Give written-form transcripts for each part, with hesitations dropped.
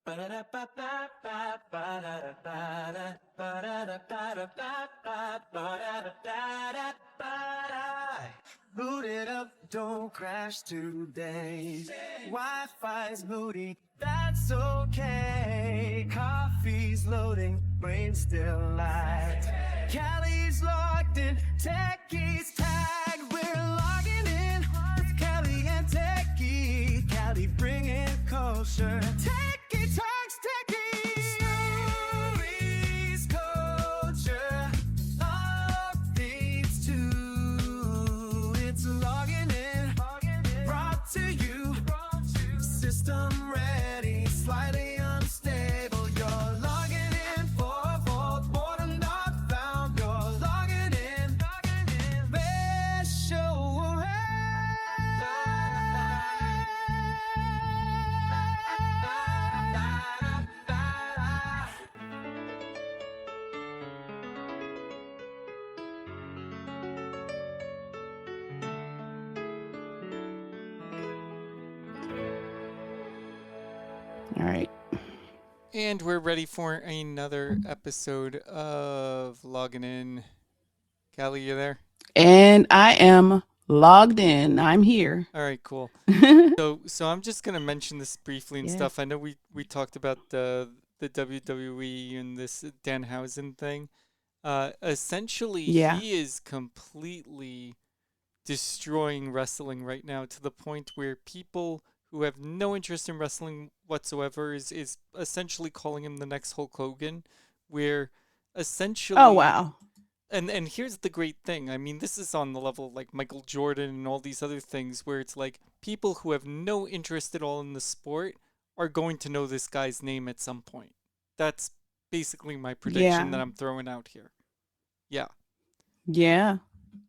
Boot it up, don't crash today. Wi-Fi's moody, that's okay. Coffee's loading, brain's still light. Callie's locked in, Techie's tagged. We're logging in with Callie and Techie. Callie bringing culture. Techie talks Techie. Stories, culture, updates too. It's logging in, brought to you. System ready, slightly unstable. You're logging in for fault, boredom not found. You're logging in, best show around. All right. And we're ready for another episode of Logging In. Callie, you there? And I am logged in. I'm here. All right, cool. So I'm just gonna mention this briefly and Yeah. stuff. I know we talked about the WWE and this Danhausen thing. Essentially, Yeah. he is completely destroying wrestling right now to the point where people who have no interest in wrestling whatsoever is essentially calling him the next Hulk Hogan, where essentially Oh, wow. and here's the great thing. I mean, this is on the level of like Michael Jordan and all these other things where it's like people who have no interest at all in the sport are going to know this guy's name at some point. That's basically my prediction that Yeah. I'm throwing out here. Yeah. Yeah.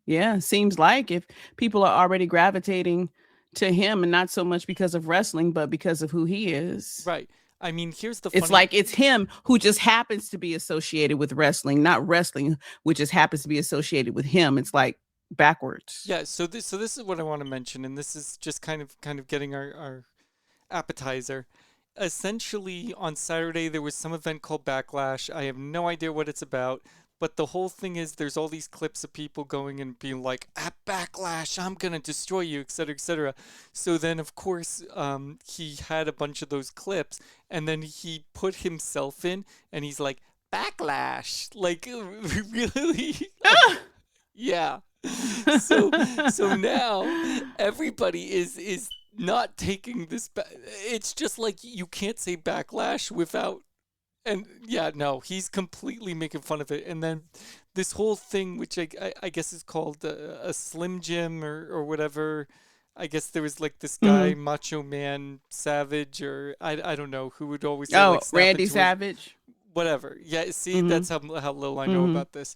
Yeah. Seems like if people are already gravitating to him and not so much because of wrestling, but because of who he is. Right. I mean, here's the It's funny like it's him who just happens to be associated with wrestling, not wrestling, which just happens to be associated with him. It's like backwards. Yeah, so this is what I want to mention, and this is just kind of getting our appetizer. Essentially, on Saturday there was some event called Backlash. I have no idea what it's about, but the whole thing is there's all these clips of people going and being like, "At Backlash, I'm gonna destroy you," etc., etc. So then, of course, he had a bunch of those clips, and then he put himself in, and he's like, "Backlash," like really, yeah. So now everybody is not taking this it's just like you can't say Backlash without, and yeah, no, he's completely making fun of it. And then this whole thing, which I guess is called a Slim Jim or whatever. I guess there was like this guy, Macho Man Savage, or I don't know, who would always say, Oh, like, snap Randy into his- Savage. whatever. Yeah, see, Mhm. that's how little I know Mhm. about this.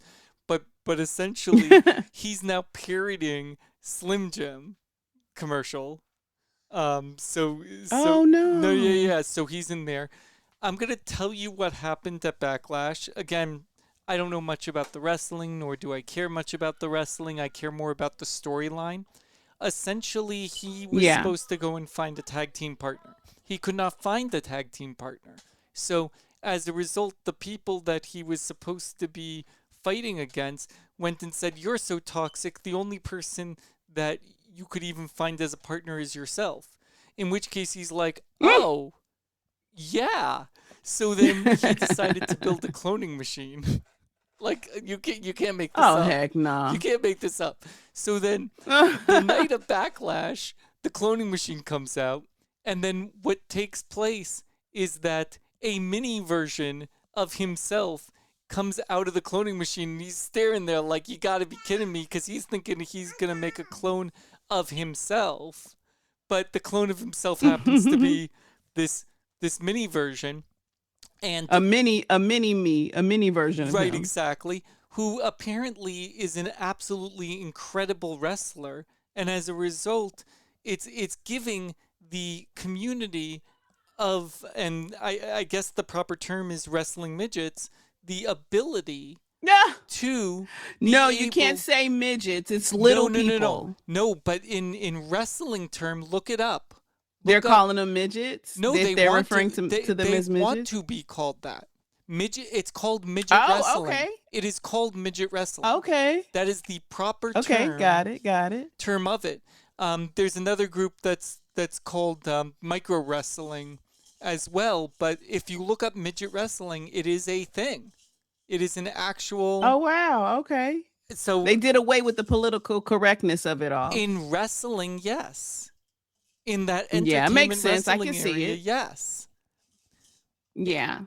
But essentially, he's now parodying Slim Jim commercial. So Oh, no. yeah. So he's in there. I'm gonna tell you what happened at Backlash. Again, I don't know much about the wrestling, nor do I care much about the wrestling. I care more about the storyline. Essentially, he was Yeah. supposed to go and find a tag team partner. He could not find a tag team partner. So as a result, the people that he was supposed to be fighting against went and said, "You're so toxic, the only person that you could even find as a partner is yourself." In which case he's like, "Oh, yeah." So then he decided to build a cloning machine. Like, you can't make this Oh, up. heck no. You can't make this up. So then the night of Backlash, the cloning machine comes out, and then what takes place is that a mini version of himself comes out of the cloning machine, and he's staring there like, "You gotta be kidding me," because he's thinking he's gonna make a clone of himself, but the clone of himself happens to be this mini version, and a mini version of right, him. exactly, who apparently is an absolutely incredible wrestler, and as a result, it's giving the community of, and I guess the proper term is wrestling midgets, the ability Yeah. to No, be you able- can't say midgets. It's little people. No, but in wrestling term, look it up. They're Look up. calling them midgets. No, They're referring to them they as want midgets. to be called that. Midget. It's called midget Oh, wrestling. okay. It is called midget wrestling. Okay. That is the proper Okay. term. Got it. Term of it. There's another group that's called micro wrestling as well. But if you look up midget wrestling, it is a thing. It is an actual. Oh wow. Okay. So They did away with the political correctness of it all. in wrestling, yes. In that Yeah, it entertainment makes sense. I wrestling can see area, it. yes. Yeah.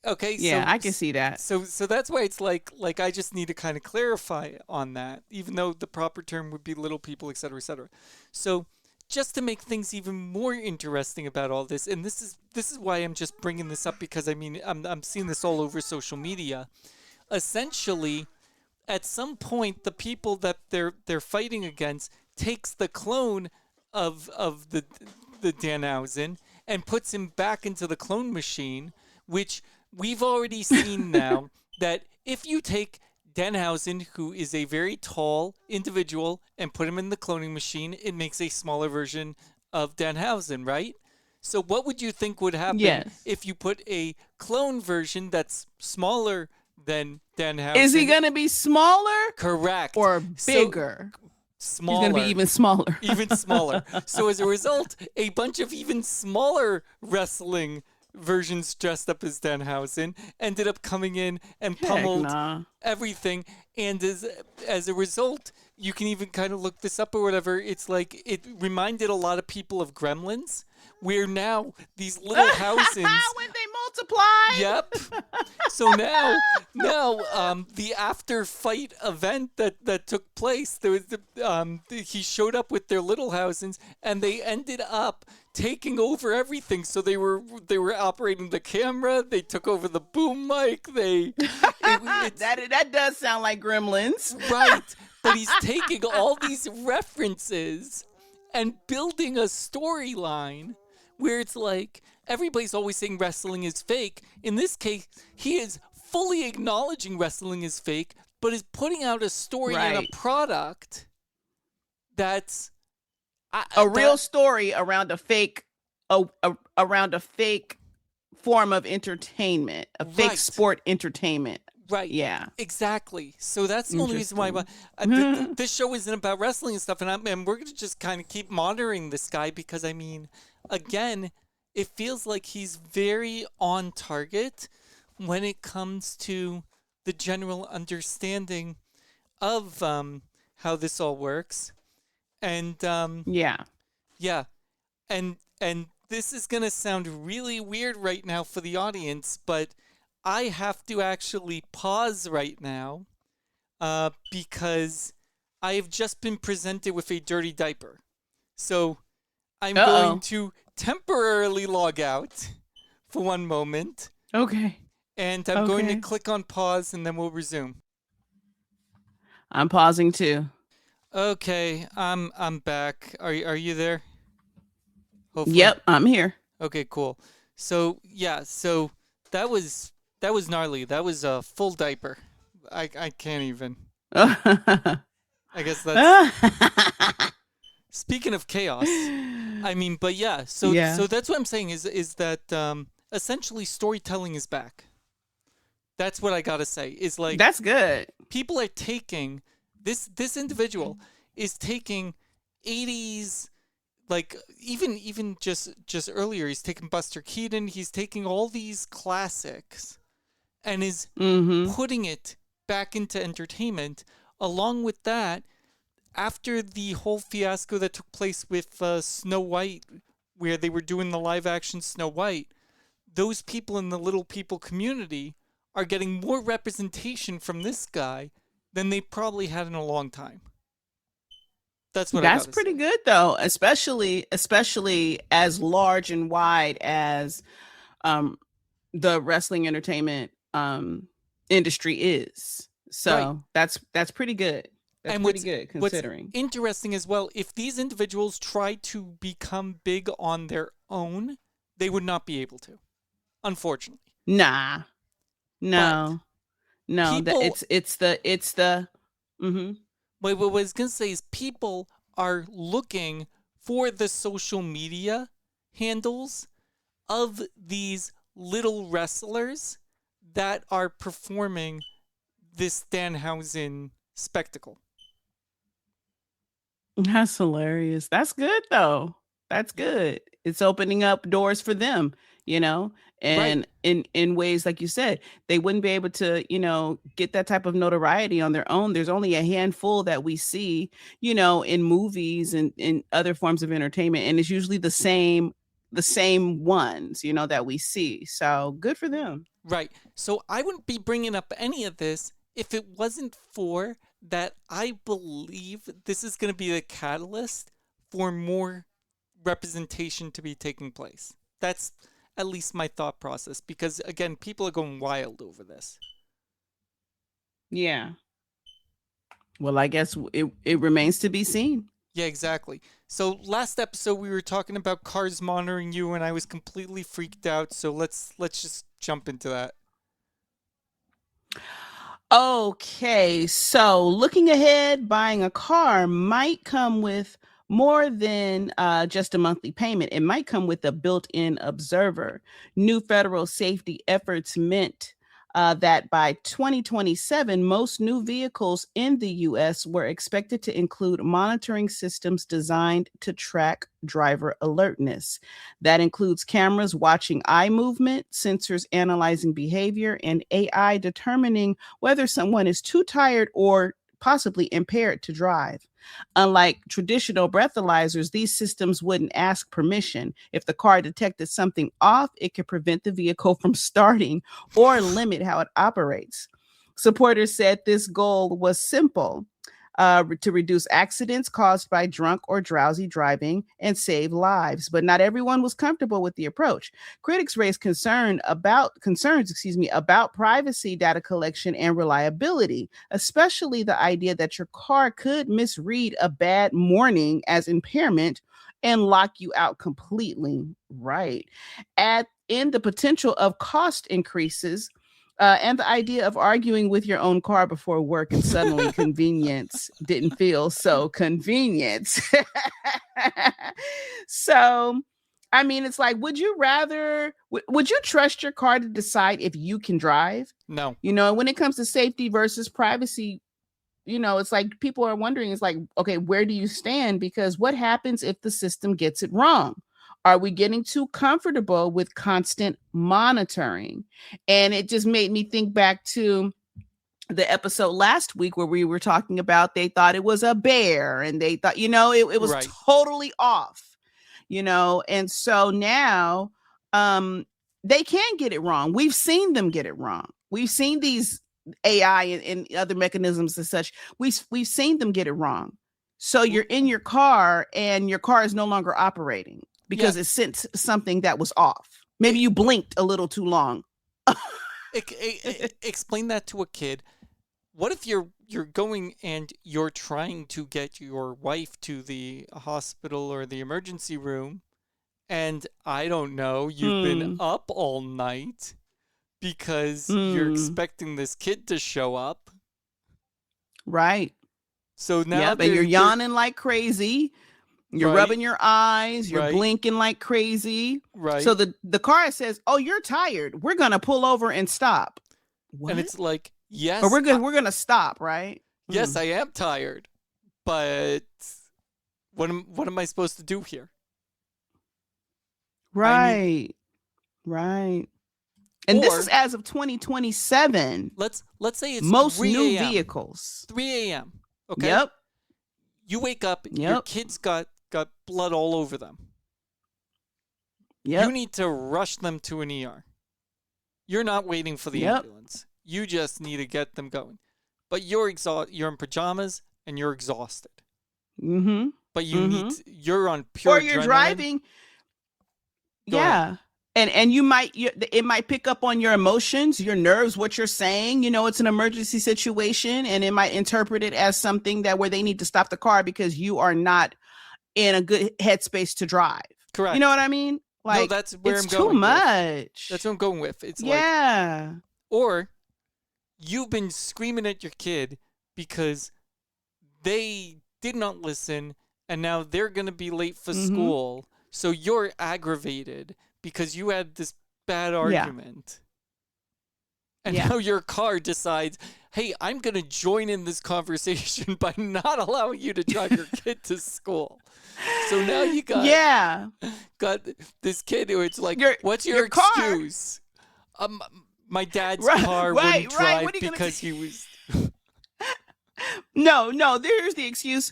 Okay. Yeah, so, I can see that. So that's why it's like I just need to kind of clarify on that, even though the proper term would be little people, et cetera, et cetera. So just to make things even more interesting about all this, and this is why I'm just bringing this up, because I mean I'm seeing this all over social media. Essentially, at some point, the people that they're fighting against takes the clone of the Danhausen and puts him back into the clone machine, which we've already seen now that if you take Danhausen, who is a very tall individual, and put him in the cloning machine, it makes a smaller version of Danhausen, right? So what would you think would happen Yes. if you put a clone version that's smaller than Danhausen? Is he gonna be smaller Correct. or So, bigger? smaller. He's gonna be even smaller. Even smaller. So as a result, a bunch of even smaller wrestling versions dressed up as Danhausen ended up coming in and Heck pummeled nah. everything. And as a result, you can even kind of look this up or whatever. It's like it reminded a lot of people of Gremlins, where now these little Housens. When they multiply. Yep. So now, the after fight event that took place, there was he showed up with their little Housens, and they ended up taking over everything. So they were operating the camera. They took over the boom mic. That does sound like Gremlins. Right. But he's taking all these references and building a storyline where it's like everybody's always saying wrestling is fake. In this case, he is fully acknowledging wrestling is fake, but is putting out a story and a Right. product that's A real story around a fake, around a fake form of entertainment, a fake Right. sport entertainment. right. Yeah. Exactly. So that's the only reason why this show isn't about wrestling and stuff, and we're going to just kind of keep monitoring this guy because, I mean, again, it feels like he's very on target when it comes to the general understanding of how this all works. And Yeah. yeah, and this is going to sound really weird right now for the audience, but I have to actually pause right now because I have just been presented with a dirty diaper. So I'm going to temporarily log out for one moment, Okay. and I'm going to Okay. click on pause, and then we'll resume. I'm pausing too. Okay, I'm back. Are you there? Hopefully. Yep, I'm here. Okay, cool. So yeah, so that was gnarly. That was a full diaper. I can't even. I guess that's speaking of chaos. I mean, but yeah. So that's what I'm saying is that essentially storytelling is back. That's what I gotta say. Is like That's good. people are taking this individual is taking 80s, like even just earlier, he's taking Buster Keaton, he's taking all these classics and is putting it back into entertainment. Along with that, after the whole fiasco that took place with Snow White, where they were doing the live action Snow White, those people in the little people community are getting more representation from this guy than they probably had in a long time. That's what That's I pretty good though, especially as large and wide as the wrestling entertainment industry is. So that's pretty good. That's pretty good considering. What's interesting as well, if these individuals try to become big on their own, they would not be able to, unfortunately. Nah. No. No, people, it's the what I was going to say is people are looking for the social media handles of these little wrestlers that are performing this Danhausen spectacle. That's hilarious. That's good though. That's good. It's opening up doors for them, you know, and in ways like you said, they wouldn't be able to, get that type of notoriety on their own. There's only a handful that we see, in movies and in other forms of entertainment, and it's usually the same ones, that we see. So good for them. Right. So I wouldn't be bringing up any of this if it wasn't for that I believe this is going to be the catalyst for more representation to be taking place. That's at least my thought process, because again, people are going wild over this. Yeah. Well, I guess it remains to be seen. Yeah, exactly. So last episode we were talking about cars monitoring you, and I was completely freaked out. So let's just jump into that. Okay, so looking ahead, buying a car might come with more than just a monthly payment. It might come with a built-in observer. New federal safety efforts meant that by 2027, most new vehicles in the U.S. were expected to include monitoring systems designed to track driver alertness. That includes cameras watching eye movement, sensors analyzing behavior, and AI determining whether someone is too tired or possibly impaired to drive. Unlike traditional breathalyzers, these systems wouldn't ask permission. If the car detected something off, it could prevent the vehicle from starting or limit how it operates. Supporters said this goal was simple. To reduce accidents caused by drunk or drowsy driving and save lives. But not everyone was comfortable with the approach. Critics raised concerns about privacy, data collection, and reliability, especially the idea that your car could misread a bad morning as impairment and lock you out completely. Right. Add in the potential of cost increases, and the idea of arguing with your own car before work, and suddenly convenience didn't feel so convenient. So, I mean, it's like, would you trust your car to decide if you can drive? No. When it comes to safety versus privacy, it's like people are wondering, it's like, okay, where do you stand? Because what happens if the system gets it wrong? Are we getting too comfortable with constant monitoring? And it just made me think back to the episode last week where we were talking about they thought it was a bear, and they thought, it was Right. totally off, and so now they can get it wrong. We've seen them get it wrong. We've seen these AI and other mechanisms and such. We've seen them get it wrong. So you're in your car and your car is no longer operating because it sent something that was off. Maybe you blinked a little too long. Explain that to a kid. What if you're going and you're trying to get your wife to the hospital or the emergency room, and I don't know, you've been up all night because you're expecting this kid to show up. Right. So now and you're yawning like crazy. You're rubbing your eyes. You're blinking like crazy. Right. So the car says, "Oh, you're tired. We're gonna pull over and stop." What? And it's like, yes, or we're gonna stop, right? Yes, I am tired, but what am I supposed to do here? Right. Right. And this is as of 2027. Let's say it's most 3 new a.m. vehicles. 3 a.m. Okay. Yep. You wake up. Your kids got blood all over them. Yep. You need to rush them to an ER. You're not waiting for the ambulance. You just need to get them going. But you're You're in pajamas and you're exhausted. Mm-hmm. But you're on pure. Or you're adrenaline. driving. Go ahead. And it might pick up on your emotions, your nerves, what you're saying. It's an emergency situation, and it might interpret it as something where they need to stop the car because you are not in a good headspace to drive. Correct. You know what I mean? Like, no, that's where it's I'm going too much. That's what I'm going with. It's or you've been screaming at your kid because they did not listen, and now they're going to be late for school. So you're aggravated because you had this bad Yeah. argument. And Yeah. now your car decides, hey, I'm going to join in this conversation by not allowing you to drive your kid to school. So now you got this kid who it's like, what's your car. excuse? My dad's Right, car right, wouldn't right. drive What are you gonna because say? he was... No, there's the excuse.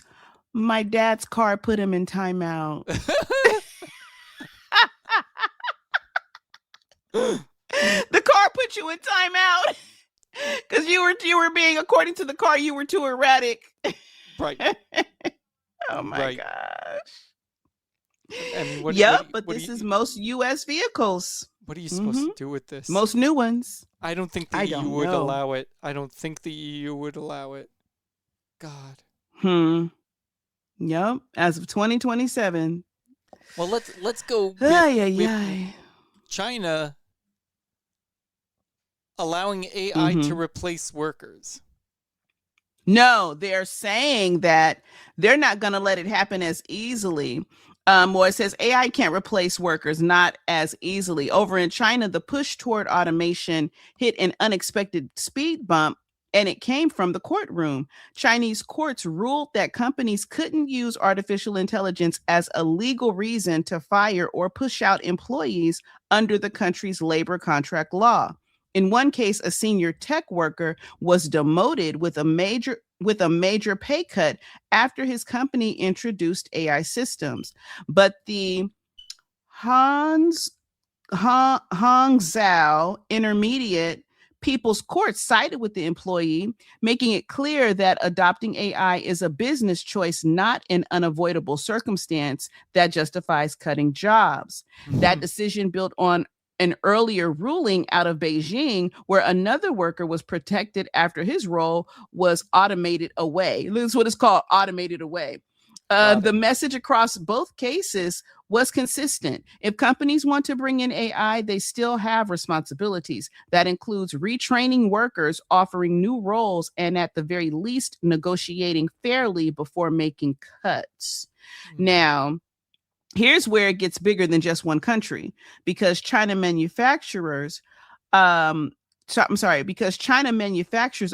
My dad's car put him in timeout. The car put you in timeout because you were being, according to the car, you were too erratic. Right. Oh my Right. gosh. I mean, But this is most U.S. vehicles. What are you supposed to do with this? Most new ones. I don't think the EU would allow it. I don't think the EU would allow it. God. Yep. As of 2027. Well, let's go with China allowing AI to replace workers. No, they're saying that they're not going to let it happen as easily. Or it says AI can't replace workers, not as easily. Over in China, the push toward automation hit an unexpected speed bump, and it came from the courtroom. Chinese courts ruled that companies couldn't use artificial intelligence as a legal reason to fire or push out employees under the country's labor contract law. In one case, a senior tech worker was demoted with a major pay cut after his company introduced AI systems. But the Hangzhou Intermediate People's Court sided with the employee, making it clear that adopting AI is a business choice, not an unavoidable circumstance that justifies cutting jobs. That decision built on an earlier ruling out of Beijing where another worker was protected after his role was automated away. This is what it's called, automated away. The message across both cases was consistent. If companies want to bring in AI, they still have responsibilities. That includes retraining workers, offering new roles, and at the very least, negotiating fairly before making cuts. Now, here's where it gets bigger than just one country, because China manufactures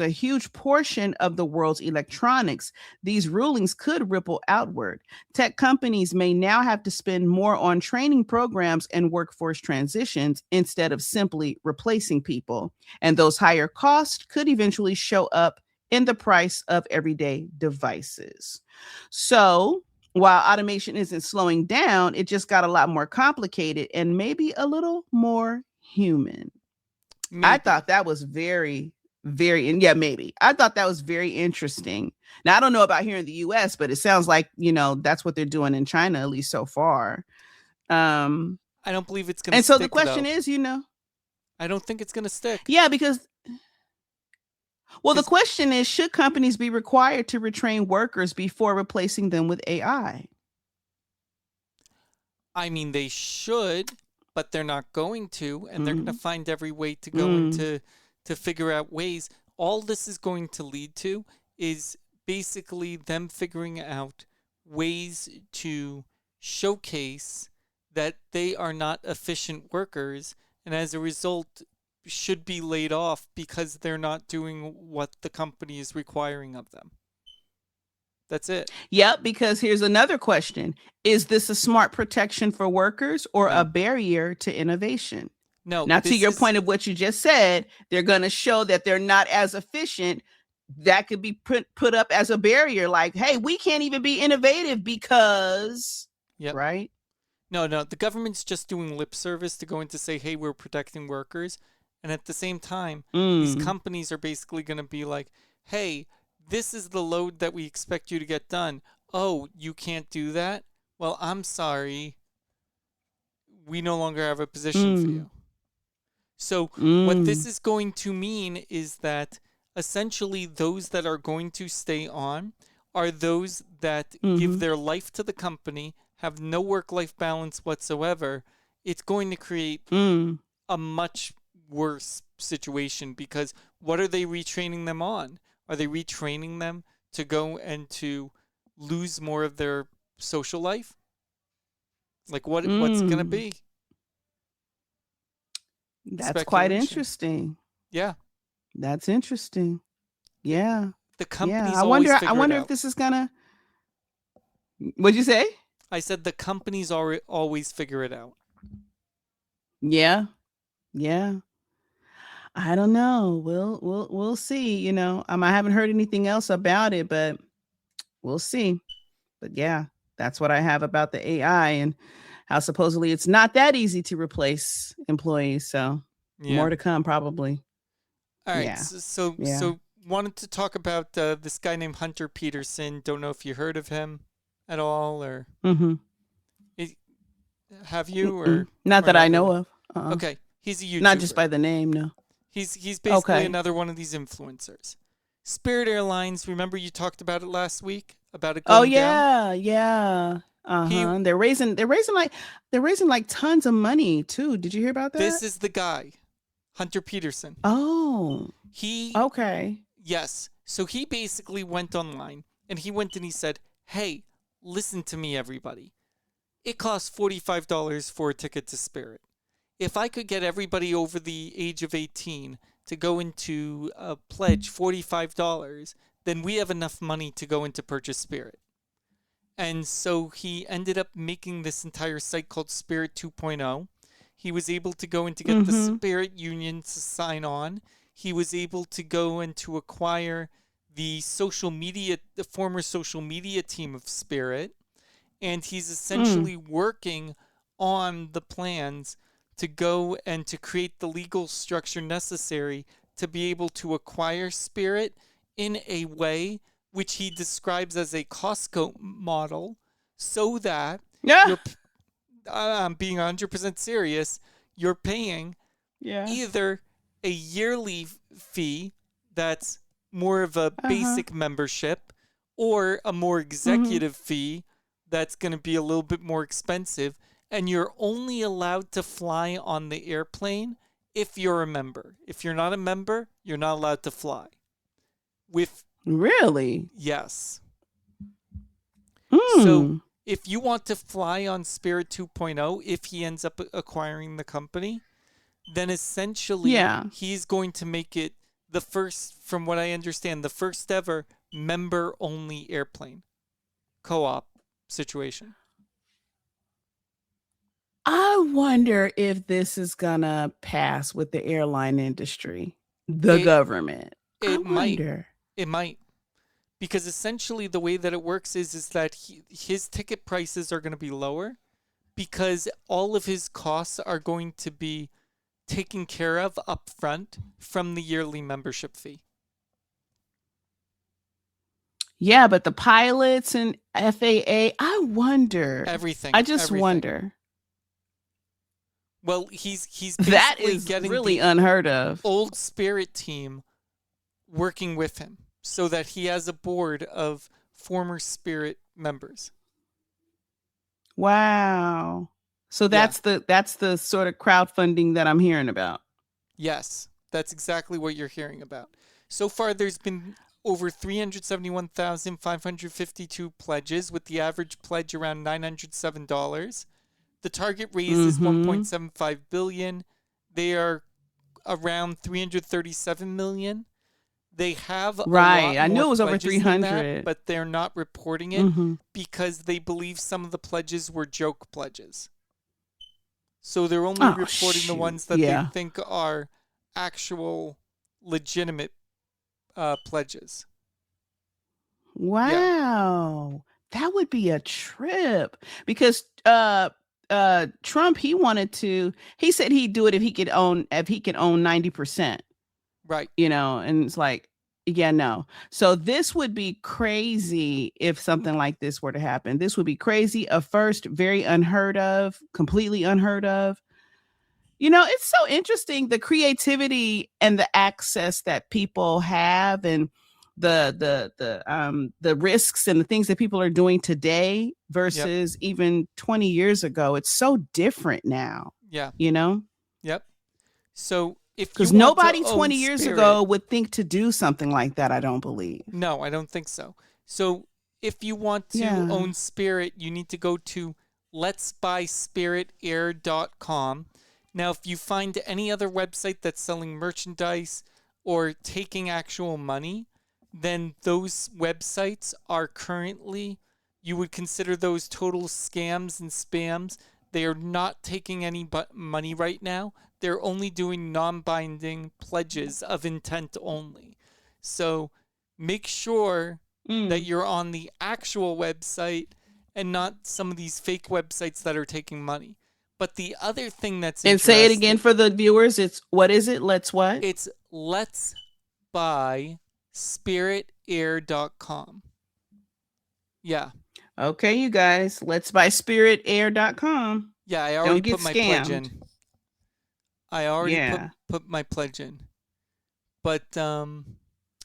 a huge portion of the world's electronics. These rulings could ripple outward. Tech companies may now have to spend more on training programs and workforce transitions instead of simply replacing people. And those higher costs could eventually show up in the price of everyday devices. So, while automation isn't slowing down, it just got a lot more complicated and maybe a little more human. I thought that was maybe. I thought that was very interesting. Now, I don't know about here in the US, but it sounds like, that's what they're doing in China, at least so far. I don't believe it's going to stick. And so the question is, I don't think it's going to stick. Yeah, because the question is, should companies be required to retrain workers before replacing them with AI? I mean, they should, but they're not going to, and they're going to find every way to go into to figure out ways. All this is going to lead to is basically them figuring out ways to showcase that they are not efficient workers, and as a result should be laid off because they're not doing what the company is requiring of them. That's it. Yep, because here's another question. Is this a smart protection for workers or a barrier to innovation? No. Now, to your point of what you just said, they're going to show that they're not as efficient. That could be put up as a barrier, like, hey, we can't even be innovative because, right? No, the government's just doing lip service to go in to say, hey, we're protecting workers. And at the same time, these companies are basically going to be like, hey, this is the load that we expect you to get done. Oh, you can't do that? Well, I'm sorry. We no longer have a position for you. So what this is going to mean is that essentially those that are going to stay on are those that give their life to the company, have no work-life balance whatsoever. It's going to create a much worse situation, because what are they retraining them on? Are they retraining them to go and to lose more of their social life? Like what's going to be? That's quite Speculation. interesting. Yeah. That's interesting. Yeah. The Yeah. companies I always wonder figure it if out. this is gonna. What'd you say? I said the companies always figure it out. Yeah. Yeah. I don't know. We'll see. I haven't heard anything else about it, but we'll see. But yeah, that's what I have about the AI and how supposedly it's not that easy to replace employees. So Yeah. more to come, probably. All right. Yeah. So wanted to talk about this guy named Hunter Peterson. Don't know if you heard of him at all, or Mm-hmm. have you, Not or that not I know really? of. Okay, he's a YouTuber. Not just by the name, no. He's basically Okay. another one of these influencers. Spirit Airlines. Remember you talked about it last week about it going down? Yeah. He. They're raising like tons of money too. Did you hear about This that? is the guy, Hunter Peterson. Oh, He. okay. Yes. So he basically went online and he said, "Hey, listen to me, everybody. It costs $45 for a ticket to Spirit. If I could get everybody over the age of 18 to go into a pledge $45, then we have enough money to go into purchase Spirit." And so he ended up making this entire site called Spirit 2.0. He was able to go and to get the Spirit Union to sign on. He was able to go and to acquire the former social media team of Spirit. And he's essentially working on the plans to go and to create the legal structure necessary to be able to acquire Spirit in a way which he describes as a Costco model, so that Yeah. I'm being 100% serious, you're paying either a yearly fee that's more of a basic membership, or a more executive fee that's going to be a little bit more expensive, and you're only allowed to fly on the airplane if you're a member. If you're not a member, you're not allowed to fly. Really? Yes. So if you want to fly on Spirit 2.0, if he ends up acquiring the company, then essentially he's going to make it the first, from what I understand, the first ever member-only airplane co-op situation. I wonder if this is gonna pass with the airline industry, the government. It might. Because essentially the way that it works is that his ticket prices are going to be lower, because all of his costs are going to be taken care of up front from the yearly membership fee. Yeah, but the pilots and FAA, I wonder. Everything. I just wonder. Well, he's that basically is getting really the unheard of old Spirit team working with him, so that he has a board of former Spirit members. Wow. So that's the sort of crowdfunding that I'm hearing about. Yes, that's exactly what you're hearing about. So far, there's been over 371,552 pledges, with the average pledge around $907. The target raise is $1.75 billion. They are around 337 million. They have a lot I knew more it was over pledges than 300, that, but they're not reporting it because they believe some of the pledges were joke pledges. So they're only reporting the ones that they think are actual legitimate pledges. Wow. That would be a trip, because Trump, he said he'd do it if he could own 90%. Right. And it's like, no. So this would be crazy if something like this were to happen. This would be crazy. A first, very unheard of, completely unheard of. It's so interesting, the creativity and the access that people have, and the risks and the things that people are doing today versus even 20 years ago. It's so different now. Yeah. Yep. So because nobody 20 years ago would think to do something like that, I don't believe. No, I don't think so. So if you want to own Spirit, you need to go to letsbuyspiritair.com. Now, if you find any other website that's selling merchandise or taking actual money, then those websites are currently, you would consider those total scams and spams. They are not taking any money right now. They're only doing non-binding pledges of intent only. So make sure that you're on the actual website and not some of these fake websites that are taking money. But the other thing that's And say it again interesting, for the viewers. It's what is it? Let's what? it's letsbuyspiritair.com. Yeah. Okay, you guys. Let's buy spiritair.com. Yeah, I already Don't get put my pledge scammed. in. I already Yeah. put my pledge in. But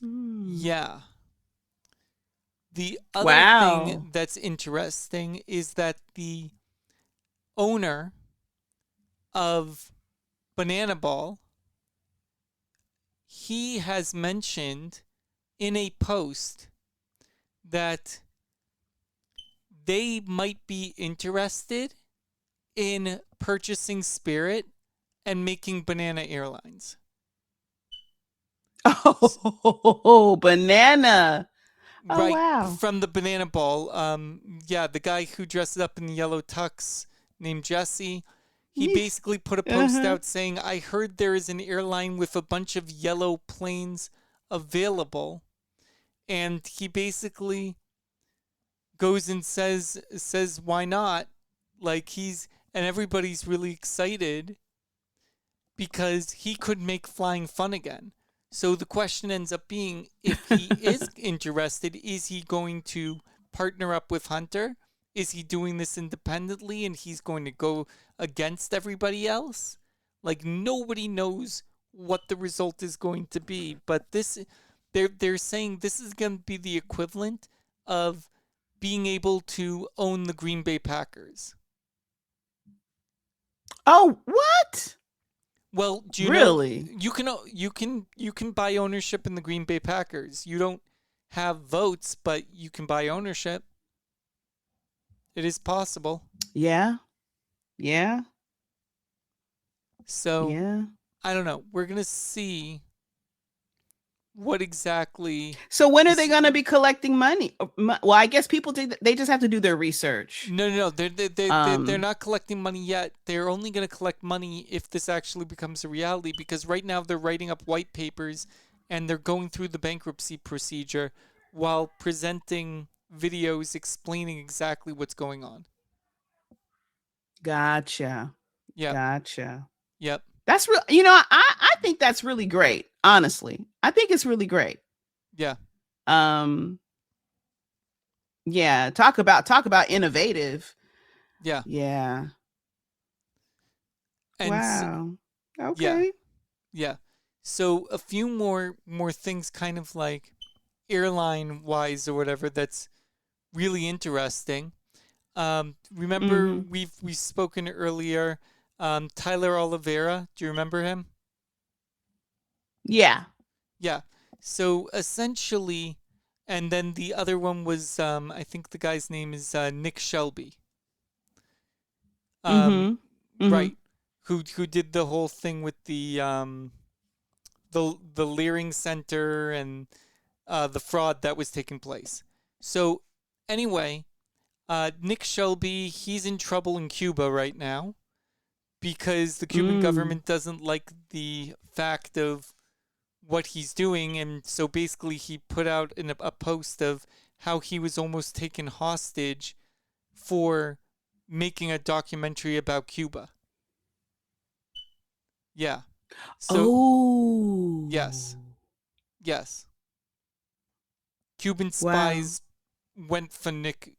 yeah. The other Wow. thing that's interesting is that the owner of Banana Ball, he has mentioned in a post that they might be interested in purchasing Spirit and making Banana Airlines. Oh, banana. Oh, Right, wow. from the Banana Ball. Yeah, the guy who dressed up in the yellow tux named Jesse, he basically put a post out saying, I heard there is an airline with a bunch of yellow planes available. And he basically goes and says why not? Like and everybody's really excited because he could make flying fun again. So the question ends up being, if he is interested, is he going to partner up with Hunter? Is he doing this independently and he's going to go against everybody else? Like, nobody knows what the result is going to be, but they're saying this is going to be the equivalent of being able to own the Green Bay Packers. Oh, what? Well, do you Really? know you can buy ownership in the Green Bay Packers. You don't have votes, but you can buy ownership. It is possible. Yeah. Yeah. So, Yeah. I don't know. We're going to see what exactly. So when are they going to be collecting money? Well, I guess people they just have to do their research. No. They're not collecting money yet. They're only going to collect money if this actually becomes a reality, because right now they're writing up white papers and they're going through the bankruptcy procedure while presenting videos explaining exactly what's going on. Gotcha. Yep. Gotcha. Yep. That's real. You know, I think that's really great. Honestly, I think it's really great. Yeah. Yeah. Talk about innovative. Yeah. Yeah. And wow. Okay. Yeah. So a few more things, kind of like airline wise or whatever, that's really interesting. Remember we've spoken earlier. Tyler Oliveira. Do you remember him? Yeah. Yeah. So essentially, and then the other one was I think the guy's name is Nick Shelby. Right. Who did the whole thing with the Leering Center and the fraud that was taking place. So anyway, Nick Shelby, he's in trouble in Cuba right now because the Cuban government doesn't like the fact of what he's doing, and so basically he put out a post of how he was almost taken hostage for making a documentary about Cuba. Yeah. So yes. Cuban spies went for Nick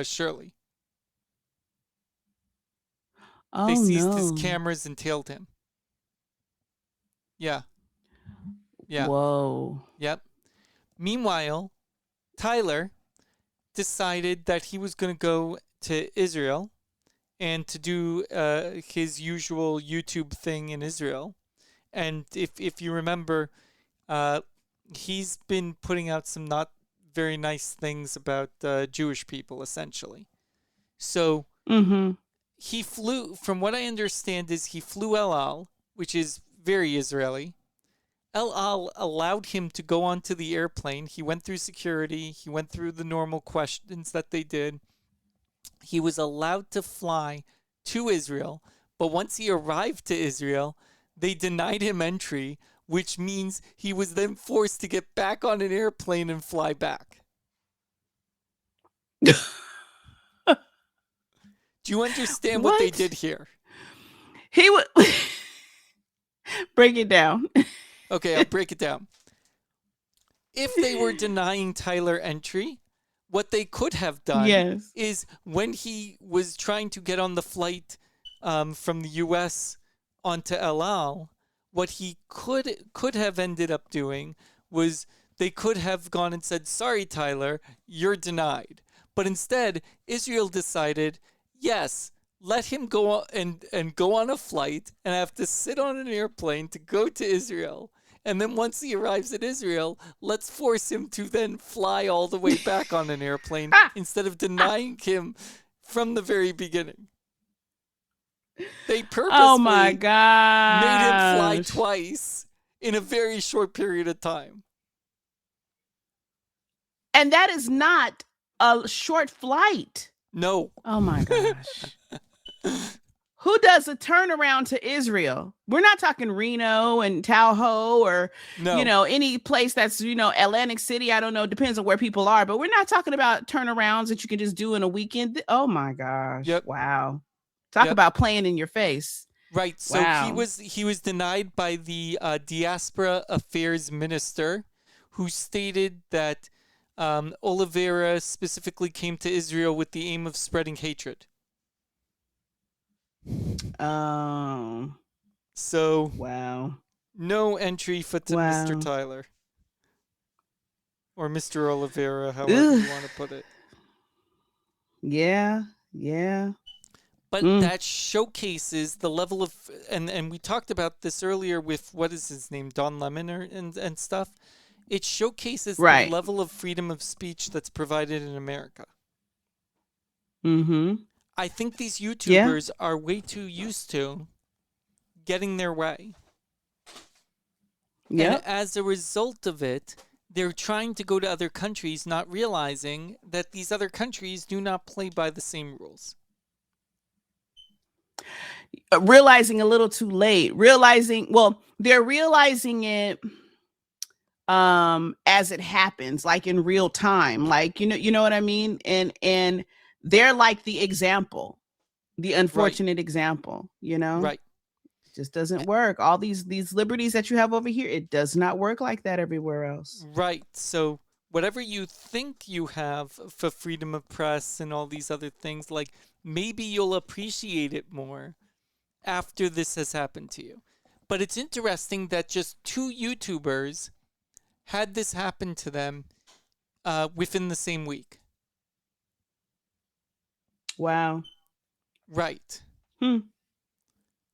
Shirley. They seized his cameras and tailed him. Yeah. Whoa. Yep. Meanwhile, Tyler decided that he was going to go to Israel and to do his usual YouTube thing in Israel. And if you remember, he's been putting out some not very nice things about Jewish people, essentially. So Mm-hmm. He flew, from what I understand, is he flew El Al, which is very Israeli. El Al allowed him to go onto the airplane. He went through security. He went through the normal questions that they did. He was allowed to fly to Israel, but once he arrived to Israel, they denied him entry, which means he was then forced to get back on an airplane and fly back. Do you understand what they What? did here? He would break it down. Okay, I'll break it down. If they were denying Tyler entry, what they could have done Yes. is when he was trying to get on the flight from the U.S. onto El Al, what he could have ended up doing was they could have gone and said, "Sorry, Tyler, you're denied." But instead, Israel decided, yes, let him go and go on a flight and have to sit on an airplane to go to Israel. And then once he arrives at Israel, let's force him to then fly all the way back on an airplane instead of denying him from the very beginning. They Oh my purposely gosh. made him fly twice in a very short period of time. And that is not a short flight. No. Oh my gosh. Who does a turnaround to Israel? We're not talking Reno and Tahoe or, No. any place that's, Atlantic City. I don't know. Depends on where people are. But we're not talking about turnarounds that you can just do in a weekend. Oh, my gosh. Yep. Wow. Talk about playing in your face. Right. So Wow. he was denied by the Diaspora Affairs Minister, who stated that Oliveira specifically came to Israel with the aim of spreading hatred. So Wow. no entry for Mr. Tyler or Mr. Oliveira, however you want to put it. Yeah. But that showcases the level of, and we talked about this earlier with, what is his name, Don Lemon and stuff. It showcases the level of freedom of speech that's provided in America. Mm-hmm. I think these YouTubers are way too used to getting their way. And as a result of it, they're trying to go to other countries, not realizing that these other countries do not play by the same rules. Realizing a little too late. They're realizing it as it happens, like in real time. Like, you know what I mean? And they're like the example, the unfortunate example, Right. It just doesn't work. All these liberties that you have over here, it does not work like that everywhere else. Right. So whatever you think you have for freedom of press and all these other things, like, maybe you'll appreciate it more after this has happened to you. But it's interesting that just 2 YouTubers had this happen to them within the same week. Wow. Right.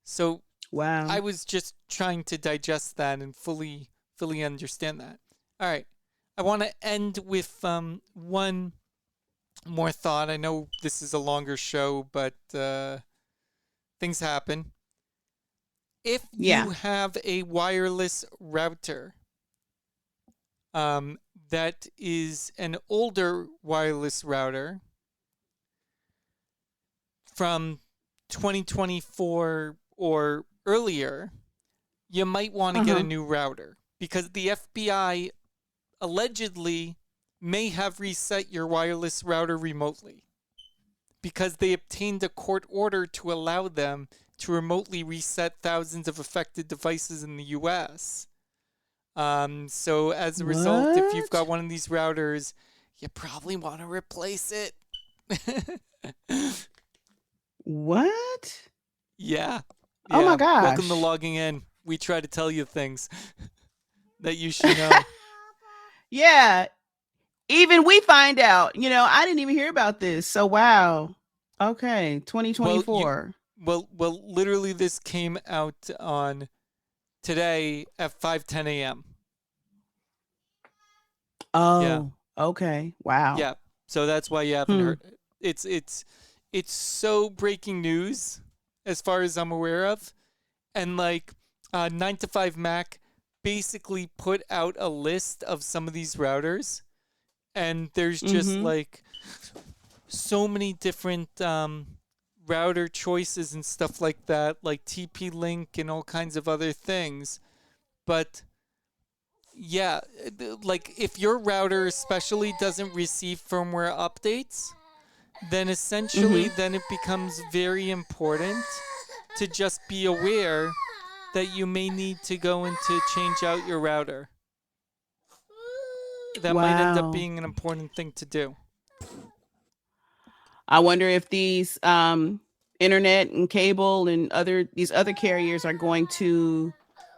So wow. I was just trying to digest that and fully understand that. All right. I want to end with one more thought. I know this is a longer show, but things happen. If you have a wireless router that is an older wireless router from 2024 or earlier, you might want to get a new router, because the FBI allegedly may have reset your wireless router remotely, because they obtained a court order to allow them to remotely reset thousands of affected devices in the US. So as a result, if you've got one of these routers, you probably want to replace it. What? Yeah. Oh my gosh. Welcome to Logging In. We try to tell you things that you should know. Yeah. Even we find out, I didn't even hear about this. So, wow. Okay. 2024. Well, literally this came out on today at 5:10 a.m. Oh, okay. Wow. Yeah. So that's why you haven't heard. It's it's so breaking news as far as I'm aware of. And like 9 to 5 Mac basically put out a list of some of these routers, and there's just Mm-hmm. like so many different router choices and stuff like that, like TP-Link and all kinds of other things. But yeah, like if your router especially doesn't receive firmware updates, then essentially Mm-hmm. then it becomes very important to just be aware that you may need to go in to change out your router. That might end up Wow. being an important thing to do. I wonder if these internet and cable and these other carriers are going to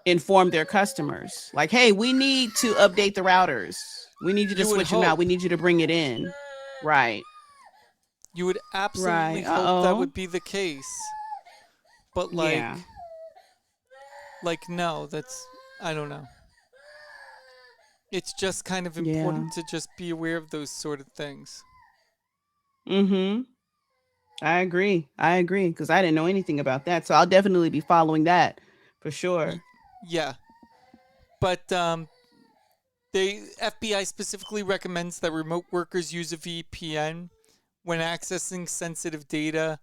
inform their customers like, hey, we need to update the routers. We need you to You would switch them out. We hope. need you to bring it in. Right. You would absolutely Right. hope that Uh-oh. would be the case. But Yeah. no, that's, I don't know. It's just kind of Yeah. important to just be aware of those sort of things. Mm-hmm. I agree. Because I didn't know anything about that. So I'll definitely be following that for Y- sure. yeah. But the FBI specifically recommends that remote workers use a VPN when accessing sensitive data.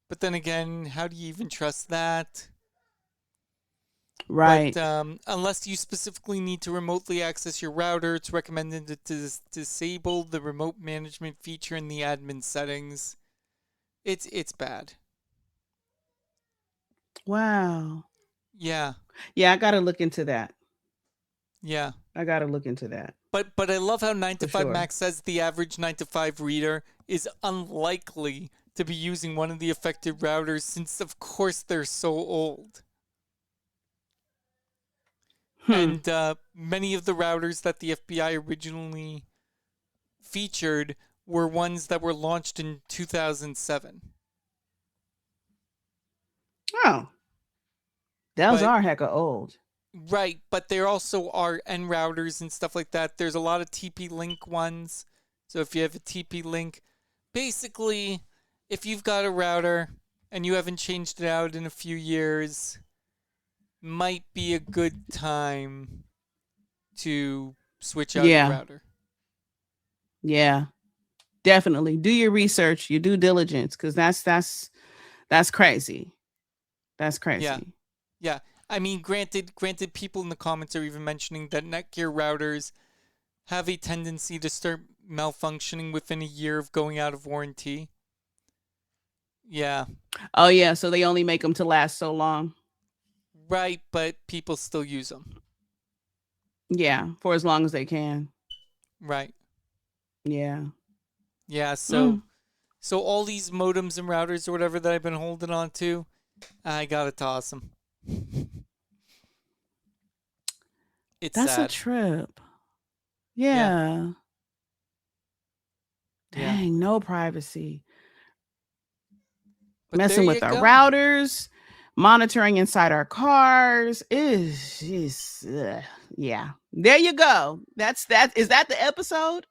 But then again, how do you even trust that? But Right. unless you specifically need to remotely access your router, it's recommended to disable the remote management feature in the admin settings. It's bad. Wow. Yeah, Yeah, I gotta look into that. yeah. I gotta look into that But I love how 9 to for 5 sure. Max says the average 9 to 5 reader is unlikely to be using one of the affected routers since, of course, they're so old. Hmm. And many of the routers that the FBI originally featured were ones that were launched in 2007. Oh, those But are hecka old. right, but there also are N routers and stuff like that. There's a lot of TP-Link ones. So if you have a TP-Link, basically, if you've got a router and you haven't changed it out in a few years, might be a good time to switch out your Yeah. router. Yeah. Definitely. Do your research, your due diligence, because that's crazy. That's Yeah, crazy. yeah. I mean, granted, people in the comments are even mentioning that Netgear routers have a tendency to start malfunctioning within a year of going out of warranty. Yeah, Oh yeah, so they only make them to last so long. right, but people still use them. Yeah, for as long as they can. Right. Yeah. Yeah, so Mm, so all these modems and routers or whatever that I've been holding on to, I gotta toss them. It's that's a sad. trip. Yeah, Yeah. yeah. Dang, no privacy. But there Messing you with our go. routers, monitoring inside our cars is yeah. There you go. That's that. Is that the episode?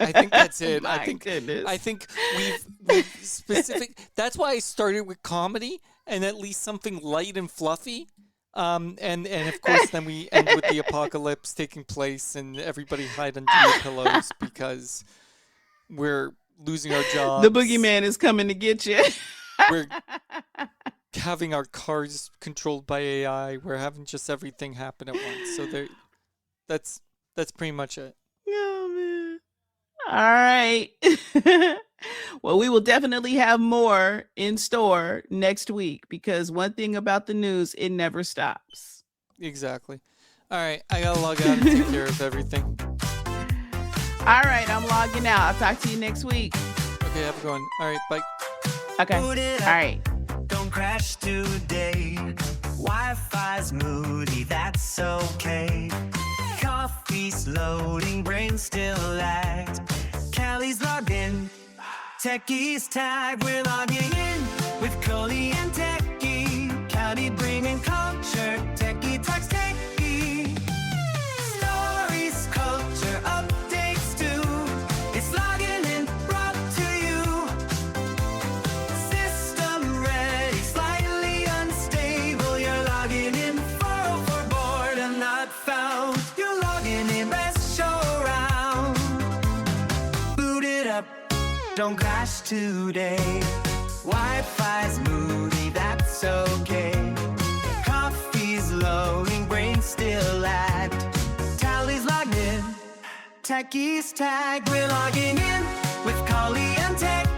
I think that's it. My goodness. I think we've specific. That's why I started with comedy and at least something light and fluffy. And of course then we end with the apocalypse taking place and everybody hide under your pillows because we're losing our The jobs. boogeyman is coming to get you. We're having our cars controlled by AI. We're having just everything happen at once. So that's pretty much it. Oh man. All right. Well, we will definitely have more in store next week because one thing about the news, it never stops. Exactly. All right, I gotta log out and take care of everything. All right, I'm logging out. I'll talk to you next week. Okay, have a good one. All right, bye. Okay. Boot it All up. right. Don't crash today. Wi-Fi's moody, that's okay. Coffee's loading, brain still lagged. Callie's logged in. Techies tagged, we're logging in with Coley and Techie. Callie bringing culture, Techie talks Techie. Stories, culture, updates too. It's logging in, brought to you not found. You're logging in, let's show around. Boot it up, don't crash today. Wi-Fi's moody, that's okay. Coffee's loading, brain still lagged. Tally's logged in, techies tagged. We're logging in with Collie and Tech.